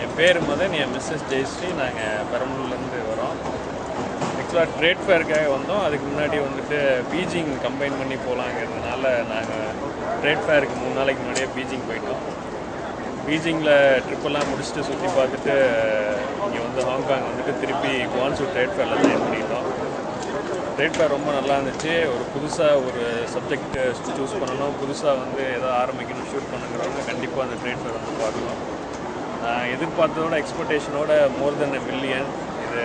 என் பேர் மதன், என் மிஸ்ஸஸ் ஜெயஸ்ரீ. நாங்கள் பெரம்பலூர்லேருந்து வரோம். ஆக்சுவலாக ட்ரேட் ஃபேருக்காக வந்தோம். அதுக்கு முன்னாடி வந்துட்டு பீஜிங் கம்பைன் பண்ணி போகலாங்கிறதுனால நாங்கள் ட்ரேட் ஃபேருக்கு 3 நாளைக்கு முன்னாடியே பீஜிங் போயிட்டோம். பீஜிங்கில் ட்ரிப்பெல்லாம் முடிச்சுட்டு சுற்றி பார்த்துட்டு இங்கே வந்து ஹாங்காங் வந்துட்டு திருப்பி குவான்சூ ட்ரேட் ஃபேரில் ஜாயின் பண்ணிட்டோம். ட்ரேட் ஃபேர் ரொம்ப நல்லா இருந்துச்சு. ஒரு புதுசாக ஒரு சப்ஜெக்ட் சூஸ் பண்ணணும், புதுசாக வந்து எதாவது ஆரம்பிக்கணும், ஷூட் பண்ணுங்கிறவங்க கண்டிப்பாக அந்த ட்ரேட் ஃபேர் வந்து பார்க்கணும். எதிர்பார்த்ததோட எக்ஸ்பெக்டேஷனோட மோர் தென் $1 மில்லியன். இது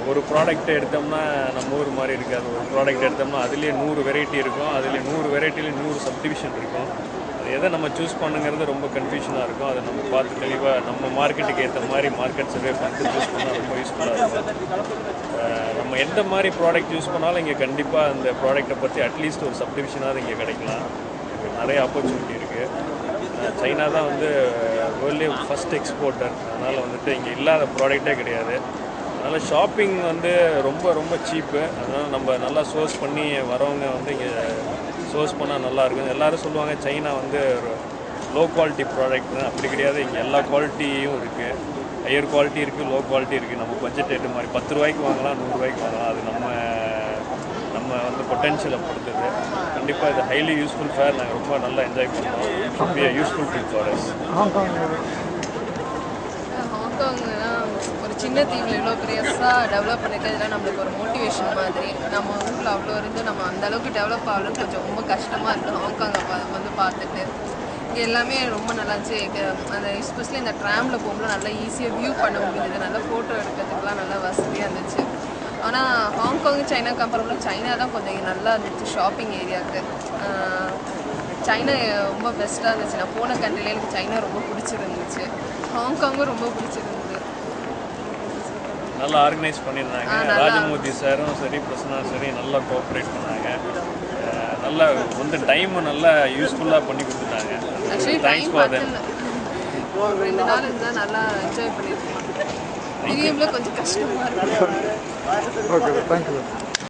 ஒரு ப்ராடக்ட் எடுத்தோம்னா நம்ம ஊர் மாதிரி இருக்காது. ஒரு ப்ராடக்ட் எடுத்தோம்னா அதுலேயே 100 வெரைட்டி இருக்கும். அதுலேயே 100 வெரைட்டியில் 100 சப்டிவிஷன் இருக்கும். அது எதை நம்ம சூஸ் பண்ணுங்கிறது ரொம்ப கன்ஃபியூஷனாக இருக்கும். அதை நம்ம பார்த்து தெளிவாக நம்ம மார்க்கெட்டுக்கு ஏற்ற மாதிரி மார்க்கெட் சர்வே பண்ணிட்டு சூஸ் பண்ணால் ரொம்ப யூஸ்ஃபுல்லாக இருக்கும். நம்ம எந்த மாதிரி ப்ராடக்ட் யூஸ் பண்ணாலும் இங்கே கண்டிப்பாக அந்த ப்ராடக்ட்டை பற்றி அட்லீஸ்ட் ஒரு சப்டிவிஷனாவது இங்கே கிடைக்கலாம். நிறைய ஆப்பர்ச்சுனிட்டி இருக்குது. சைனா தான் வந்து வேர்ல்ட்லேயே ஃபஸ்ட் எக்ஸ்போர்ட்டர். அதனால் வந்துட்டு இங்கே இல்லாத ப்ராடக்டே கிடையாது. அதனால் ஷாப்பிங் வந்து ரொம்ப ரொம்ப சீப்பு. அதனால் நம்ம நல்லா சோர்ஸ் பண்ணி வரவங்க வந்து இங்கே சோர்ஸ் பண்ணால் நல்லாயிருக்கும். எல்லோரும் சொல்லுவாங்க சைனா வந்து லோ குவாலிட்டி ப்ராடக்ட்னு. அப்படி கிடையாது. இங்கே எல்லா குவாலிட்டியும் இருக்குது. ஹையர் குவாலிட்டி இருக்குது, லோ குவாலிட்டி இருக்குது. நம்ம பட்ஜெட் ஏற்ற மாதிரி 10 ரூபாய்க்கு வாங்கலாம், 100 ரூபாய்க்கு வாங்கலாம். அது நம்ம வந்து பொட்டென்ஷியலை பொறுத்தது. கண்டிப்பாக இது ஹைலி யூஸ்ஃபுல் ஃபேர். நாங்கள் ரொம்ப நல்லா என்ஜாய் பண்ணோம். Useful trip for us. ஹாங்காங்னா ஒரு சின்ன தீவில் இவ்வளோ பெருசாக டெவலப் பண்ணிட்டு இதெல்லாம் நம்மளுக்கு ஒரு மோட்டிவேஷன் மாதிரி. நம்ம ஊரில் அவ்வளோ இருந்து நம்ம அந்தளவுக்கு டெவலப் ஆகலன்னு கொஞ்சம் ரொம்ப கஷ்டமாக இருக்குது. ஹாங்காங்கை வந்து பார்த்துட்டு இங்கே எல்லாமே ரொம்ப நல்லா இருந்துச்சு. அந்த எஸ்பெஷலி இந்த ட்ராமில் போகும்போது நல்லா ஈஸியாக வியூ பண்ண முடியுது. நல்லா ஃபோட்டோ எடுக்கிறதுக்குலாம் நல்லா வசதியாக இருந்துச்சு. ஆனால் ஹாங்காங் சைனா கம்பேர் பண்ண சைனா தான் கொஞ்சம் நல்லா இருந்துச்சு ஷாப்பிங் ஏரியாவுக்கு. சைனா ரொம்ப பெஸ்ட்டாக இருந்துச்சு. நான் போன கண்ட்ரிலே எனக்கு சைனா ரொம்ப பிடிச்சிருந்துச்சு. ஹாங்காங்கும் ரொம்ப பிடிச்சிருந்தது. நல்லா ஆர்கனைஸ் பண்ணியிருந்தாங்க. ராஜமூர்த்தி சாரும் சரி, பிரசன்னாவும் சரி நல்லா கோஆப்ரேட் பண்ணாங்க. நல்லா வந்து டைமும் நல்லா யூஸ்ஃபுல்லாக பண்ணி கொடுத்துட்டாங்க. Thanks for that. 2 நாள் இருந்தால் நல்லா என்ஜாய் பண்ணியிருக்கோம். கொஞ்சம் கஷ்டமாக இருக்கும். Okay, thank you.